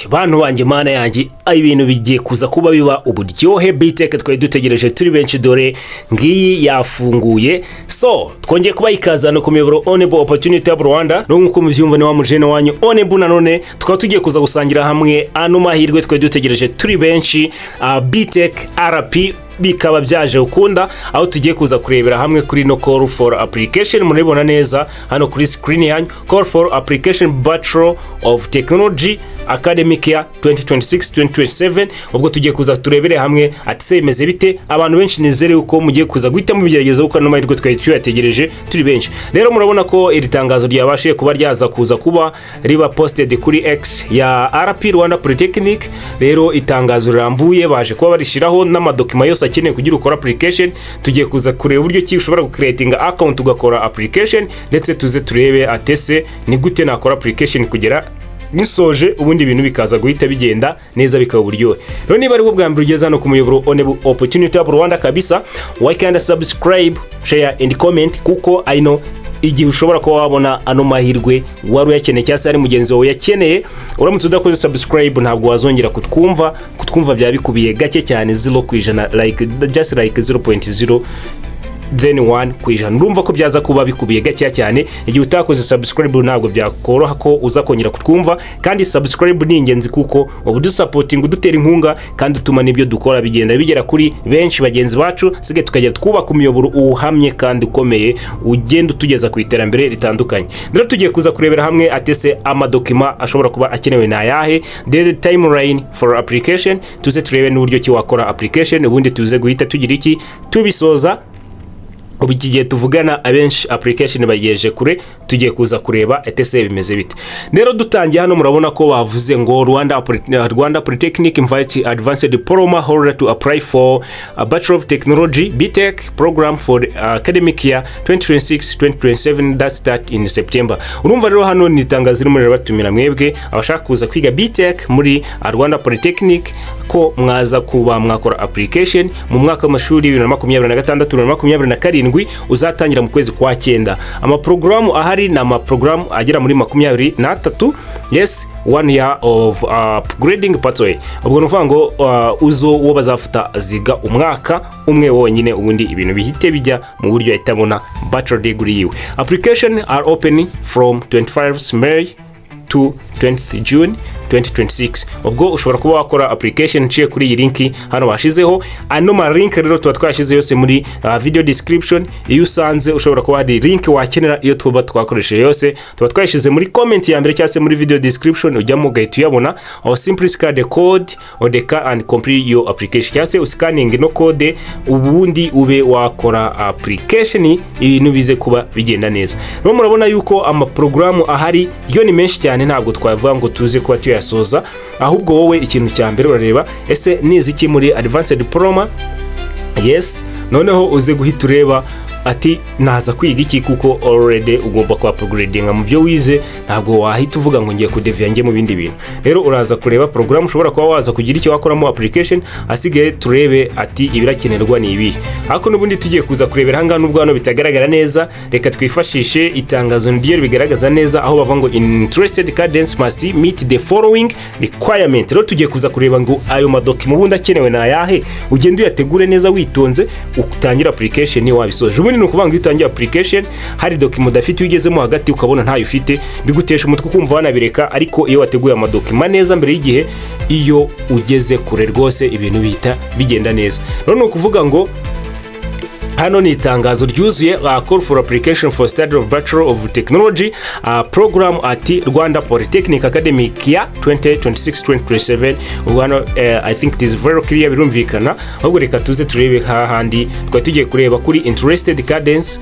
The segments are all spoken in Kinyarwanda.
bantu banjye mana yanjye ibintu bigiye kuza kuba biba uburyohe BTech twari dutegereje turi benshi dore ngiyi yafunguye so twongeye kuba ikazana ku miyoboro Onebu opportunity ya Rwanda no nkuko muvyumva ni wa mujene wanyu Onebu nanone tukaba tugiye kuza gusangira hamwe ano mahirwe twari dutegereje turi benshi BTech RP bikaba byaje ukunda aho tugiye kuza kurebera hamwe kuri no call for application muribona neza hano kuri screen yanyu call for application Bachelor of Technology Academic Year 2026-2027 ubwo tugiye kuza turebere hamwe ati se imeze bite abantu benshi nizere uko mugiye kuza guhita mu bigeragezo uko no mahirwe twari tuyategereje turi benshi rero murabona ko iri tangazo ryabashiye kuba ryaza kuza kuba riba posted kuri X ya RP Rwanda Polytechnic rero itangazo rirambuye baje kuba barishiraho n'amadokima yose akeneye kugira ukora application tugiye kuza kureba uburyo ki ushobora gucreatinga account ugakora application ndetse tuze turebe atese ni gute nakora application kugera nisoje ubundi ibintu bikaza guhita bigenda neza bikaba uburyohe rero niba ari bwo bwa mbere ugeze hano ku muyoboro Onebu opportunity ya Rwanda kabisa why can't subscribe share and comment kuko I know igihe ushobora kuba wabona ano mahirwe wari uyakeneye cyangwa se ari mugenzi wawe yakeneye uramutse udakoze subscribe ntabwo wazongera kutwumva bya bikubiye gake cyane 0% like just like 0.0 then 1% urumva ko byaza kuba bikubiye gake cyane igihe utakoze subscribe ntabwo byakoroha ko uza kongera kutwumva kandi subscribe ni ingenzi kuko ubu supporting udutera inkunga kandi utuma nibyo dukora bigenda bigera kuri benshi bagenzi bacu sige tukagera twubaka umuyoboro uhamye kandi ukomeye ugenda utugeza ku iterambere ritandukanye rero tugiye kuza kurebera hamwe atese amadokima ashobora kuba akenewe na yahe the timeline for application tuze turebe n'uburyo ki wakora application ubundi tuze guhita tugira iki tubisoza ubigiye tuvugana abenshi application bayeje kure tugiye kuza kureba etese bimeze bite rero dutangiye hano murabona ko bavuze ngo Rwanda Polytechnic invites Advanced Diploma holder to apply for a Bachelor of Technology BTech program for the academic year 2026-2027 that start in September urumva rero hano nitangazo rimwe rabatumira mwebwe abashaka kuza kwiga BTech muri Rwanda Polytechnic ko mwaza kuba mwakora application mu mwaka w'amashuri 2026-2027 uzatangira mu kwezi kwa 9 ama program ahari na ama program agera muri 23 yes 1 year of upgrading pathway ubwo nuvuga ngo uzo wo bazafuta ziga umwaka umwe wonyine ubundi ibintu bihite bijya mu buryo yahitabona bachelor degree yiwe application are open from 25 May to 20th June 2026 ubwo ushobora kuba wakora application ciye kuri iyi link hano bashizeho ano ma link rero tuba twashize yose muri video description iyo usanze ushobora kuba hari link wakenera iyo tuba twakoresheje yose tuba twashize muri comment ya mbere cyase muri video description ujyamo gahita uyabona or simply scan the code or the car and complete your application cyase uscanning no code ubundi ube wakora application ibintu bize kuba bigenda neza rero murabona yuko ama program ahari yo ni menshi cyane ntabwo twavuga ngo tuze kuba tuyasoza ahubwo wowe ikintu cya mbere urareba ese niziki muri Advanced Diploma yes noneho uze guhita ureba ati naza kwiga iki kuko already ugomba kwa upgrading mu byo wize ntabwo wahita uvuga ngo ngiye kudevia nge mu bindi bintu rero uraza kureba program ushobora kuba waza kugira icyo wakoramo application asigaye turebe ati ibirakenerwa ni ibi hako nubundi tugiye kuza kurebera hanga nubwo hano bitagaragara neza reka twifashishe itangazo ndiye bigaragaza neza aho bava ngo interested candidates must meet the following requirement rero tugiye kuza kureba ngo ayo madokima ubundi akenewe na yahe ugende uyategure neza witonze utangira application ni wabisoje ni ukuvanga utangiye application hari document udafite ugezemo hagati ukabona ntayo ufite bigutesha umutwe kumva wanabireka ariko iyo wateguye amadokima neza mbere y'igihe iyo ugeze kure rwose ibintu bihita bigenda neza rero no kuvuga ngo hano ni itangazo ryuzuye call for application for study of Bachelor of Technology program at Rwanda Polytechnic Academic Year 2026-2027 hano I think it is very clear birumvikana ahubwo reka tuze turebe hahandi twa tugiye kureba kuri interested candidates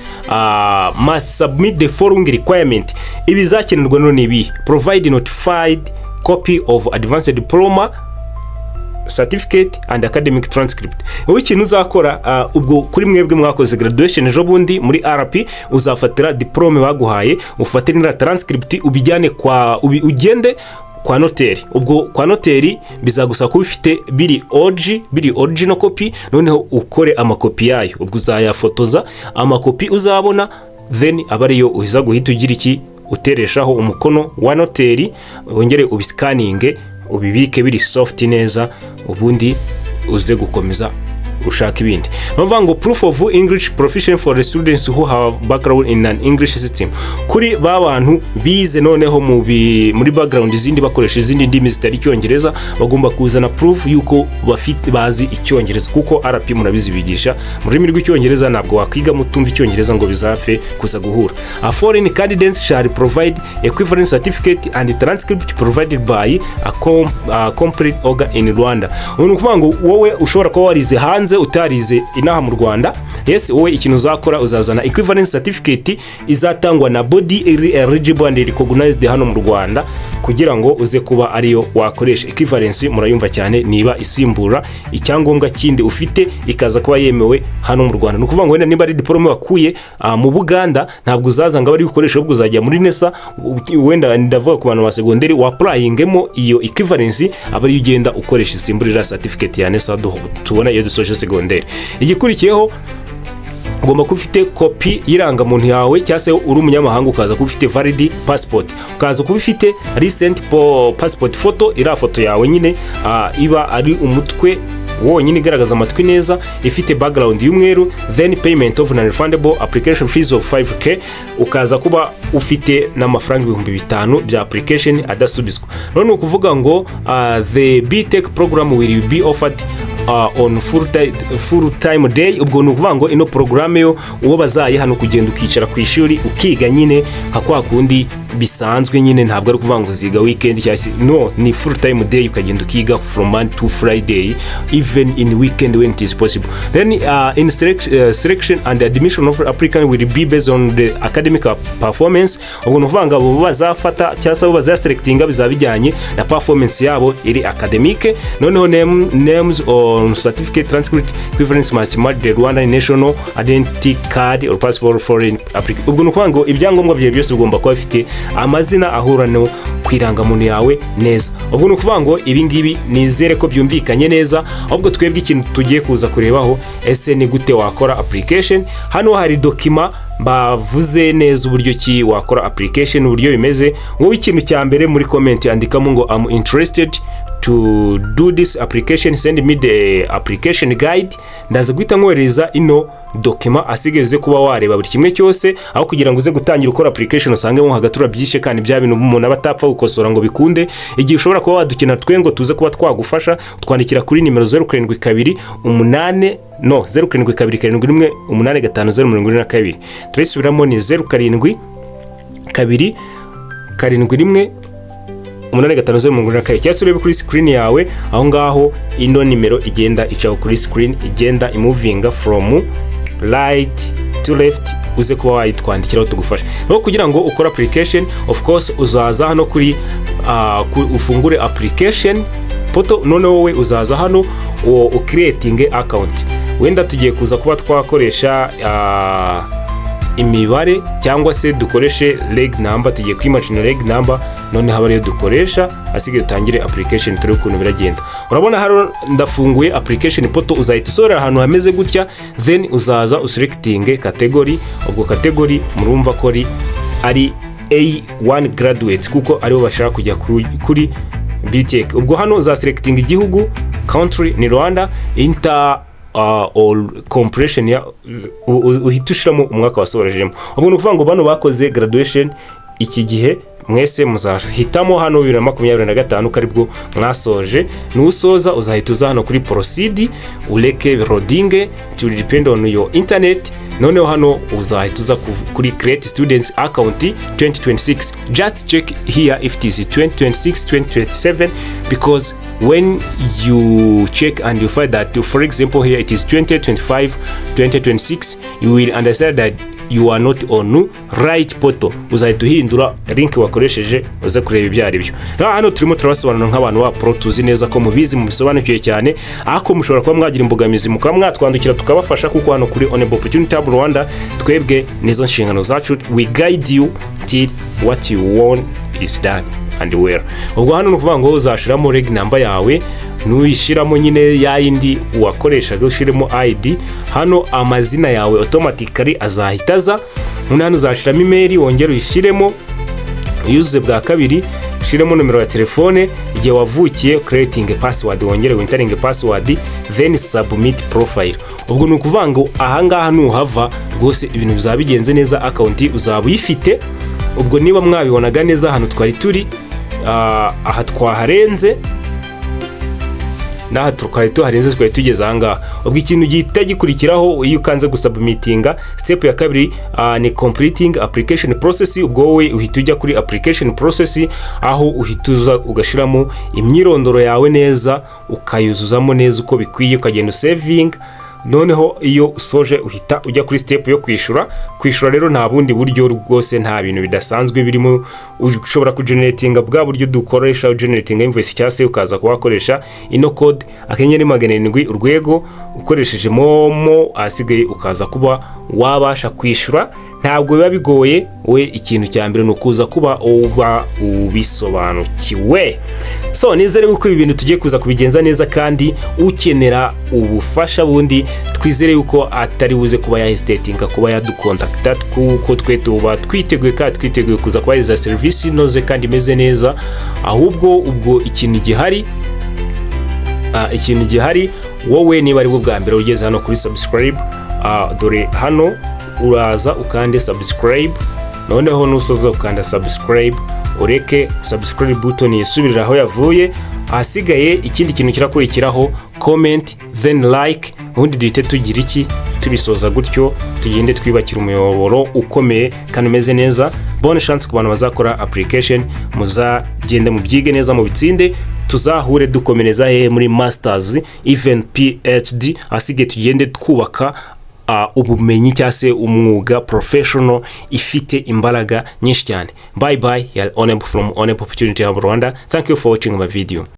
must submit the following requirement ibizakenerwa none ibi provide notified copy of Advanced Diploma certificate and academic transcript wowe ikintu uzakora ubwo kuri mwebwe mwakoze graduation ejo bundi muri RP uzafatira diplome baguhaye ufatire na transcript ubijyane kwa ugende kwa noteri ubwo kwa noteri bizagusaba ko bifite biri original copy noneho ukore amakopi yayo ubwo uzayafotoza amakopi uzabona then abariyo uhiza guhita ugira iki utereshaho umukono wa noteri wongere ubiscanning ubibike biri soft neza, ubundi uze gukomeza ushaka ibindi. Bavuga ngo proof of English proficient for the students who have background in an English system. Kuri ba bantu bize noneho muri background izindi bakoresha izindi ndimi zitari Icyongereza, bagomba kuzana proof yuko bafite bazi Icyongereza, kuko RP murabizi bigisha mu rurimi rw'Icyongereza, ntabwo wakwiga mutumva Icyongereza ngo bizapfe kuza guhura. A foreign candidates shall provide equivalent certificate and transcript provided by a complete organ in Rwanda. Umuntu kuvuga ngo wowe ushobora kuba warize hanze utarize inaha mu Rwanda, yes, wowe ikintu uzakora uzazana equivalence certificate izatangwa na body eligible and recognized hano mu Rwanda, kugira ngo uze kuba ariyo wakoresha. Equivalence murayumva cyane, niba isimbura icyangombwa kindi ufite ikaza kuba yemewe hano mu Rwanda. No kuvuga ngo wenda niba ari diploma wakuye mu Buganda, ntabwo uzaza ngo bari gukoresha, ubwo uzajya muri NESA, wenda ndavuga ku bantu ba secondary wa applyingemo iyo equivalence, abari ugenda ukoresha isimburira certificate ya NESA tubona iyo dusoje secondary. Igikurikiyeho ugomba kuba ufite kopi y'irangamuntu yawe, cyangwa se uri umunyamahanga ukaza kuba ufite valid passport, ukaza kuba ufite recent passport photo, iriya foto yawe nyine iba ari umutwe wonyine igaragaza amatwi neza, ifite background y'umweru, then payment of non-refundable application fees of 5k, ukaza kuba ufite n'amafaranga 5,000 bya application adasubizwa. None ukuvuga ngo the BTech program will be offered on full time day. Ubwo nukuvuga ngo ino program yo uwo bazaye hano kugenda ukicara ku ishuri ukiga nyine nka kwa kundi bisanzwe nyine, ntabwo ari kuvuga ngo ziga weekend cyangwa no, ni full time day, ukagenda ukiga from Monday to Friday, even in weekend when it is possible. Then in selection and admission of applicant will be based on the academic performance. Ubwo nukuvuga ngo abo bazafata cyangwa se abo bazaselectinga bizabijyanye na performance yabo iri academic. Noneho names on certificate transcript equivalence must match the Rwanda national identity card or passport foreign applicant. Ubwo nukuvuga ngo ibyangombwa bye byose ugomba kuba bifite amazina ahura no kwirangamuntu yawe neza. Ubwo nukuvuga ngo ibi ngibi nizere ko byumvikanye neza. Ahubwo twebwe ikintu tugiye kuza kurebaho, ese ni gute wakora application. Hano hari document bavuze neza uburyo ki wakora application, uburyo bimeze. Wowe ikintu cya mbere muri comment andikamo ngo I'm interested to do this application, send me the application guide. Ndaza guhita nkohereza ino document asigeze kuba wareba buri kimwe cyose, aho kugira ngo uze gutangira ukora application usange mo hagatura byishe kandi bya bintu umuntu abatapfa gukosora ngo bikunde. Igihe ushobora kuba wadukina twengo tuze kuba twagufasha, twandikira kuri nimero 0728 no 0727185072. Turisubiramo ni 0722 71 850 cyangwa urebe kuri screen yawe, aho ngaho ino nimero igenda icaho kuri screen, igenda imuvinga from right to left, uze kuba wayitwandikiraho tugufasha. No kugira ngo ukora application, of course uzaza hano kuri ufungure application poto, none wowe uzaza hano creating account. Wenda tugiye kuza kuba twakoresha imibare cyangwa se dukoreshe reg number, tugiye kwimagine reg number, none haba ariyo dukoresha asigaye utangire application turi ukuntu biragenda. Urabona hano ndafunguye application poto, uzahita usorera ahantu hameze gutya, then uzaza uselecting category. Ubwo category murumva ko ari A1 graduates kuko aribo bashaka kujya kuri BTech. Ubwo hano uzaselecting igihugu, country ni Rwanda, all compression ya uhitushiramo umwaka wasorejemo. Ubwo nukuvuga ngo bano bakoze graduation iki gihe mwese muzahitamo hano 2025 karibwo mwasoje. Nusoza uzahita uza hano kuri proceed, ureke loading to depend on your internet. Noneho hano uzahita uza kuri create students account 2026. Just check here if it is 2026 2027, because when you check and you find that, for example here it is 2025 2026, you will understand that you are not on right portal. Uzahita uhindura link wakoresheje uze kureba ibyo ari byo. Hano turimo turasobanura nk'abantu ba pro, tuzi neza ko mubizi mubisobanukiye cyane, ako mushobora kuba mwagira imbogamizi mukaba mwatwandukira tukabafasha, kuko hano kuri Onebu Opportunity Hub Rwanda twebwe nizo nshingano zacu, we guide you till what you want is done and where. Ubwo hano nukuvuga ngo uzashiramo reg number yawe, nuyishiramo nyine ya yindi wakoreshaga, ushiremo ID, hano amazina yawe automatically azahitaza. Hano uzashiramo email, wongera uyishiremo, uyuzuze bwa kabiri, ushiremo nomero ya telefone, igihe wavukiye, creating a password, wongere wintaringe password, then submit profile. Ubwo ni ukuvuga ngo ahangaha nuhava rwose ibintu bizaba bigenze neza, account uzaba uyifite. Ubwo niba mwabibonaga neza hano twari turi aha twaharenze naha tuharenze twari tugeze ahangaha. Ubwo ikintu gihita gikurikiraho iyo ukanze gusubmitinga, step ya kabiri ni completing application process. Ubwo wowe uhita ujya kuri application process, aho uhituza ugashiramo imyirondoro yawe neza, ukayuzuzamo neza uko bikwiye, ukagenda saving. Noneho iyo usoje uhita ujya kuri step yo kwishura. Kwishura rero nta bundi buryo rwose, nta bintu bidasanzwe birimo. Ushobora kugeneratinga bwa buryo dukoresha generating invoice cyangwa se ukaza kubakoresha ino code *700 urwego ukoresheje momo, asigaye ukaza kuba wabasha kwishura. Ntabwo biba bigoye, we ikintu cya mbere nukuza kuba uba ubisobanukiwe. So nizere uko ibintu tugiye kuza kubigenza neza, kandi ukenera ubufasha bundi twizere yuko atari buze kuba yahesitatinga kuba yadukontakta, kuko twe tuba twiteguye kuza kuba iza service inoze kandi imeze neza. Ahubwo ubwo ikintu gihari wowe niba ari bwo bwa mbere ugeze hano kuri subscribe, dore hano uraza ukande subscribe, noneho nusoza ukanda subscribe, ureke subscribe button yisubirira aho yavuye. Ahasigaye ikindi kintu kirakurikiraho comment then like, ubundi duhite tugira iki tubisoza gutyo, tugende twibakira umuyoboro ukomeye kandi umeze neza. Bonne chance ku bantu bazakora application, muzagende mubyige neza mu bitsinde, tuzahure dukomereza muri masters even PhD. Ahasigaye tugende twubaka ubumenyi cyangwa se umwuga professional ifite imbaraga nyinshi cyane. Bye bye, Onebu from Onebu Opportunity Hub Rwanda. Thank you for watching my video.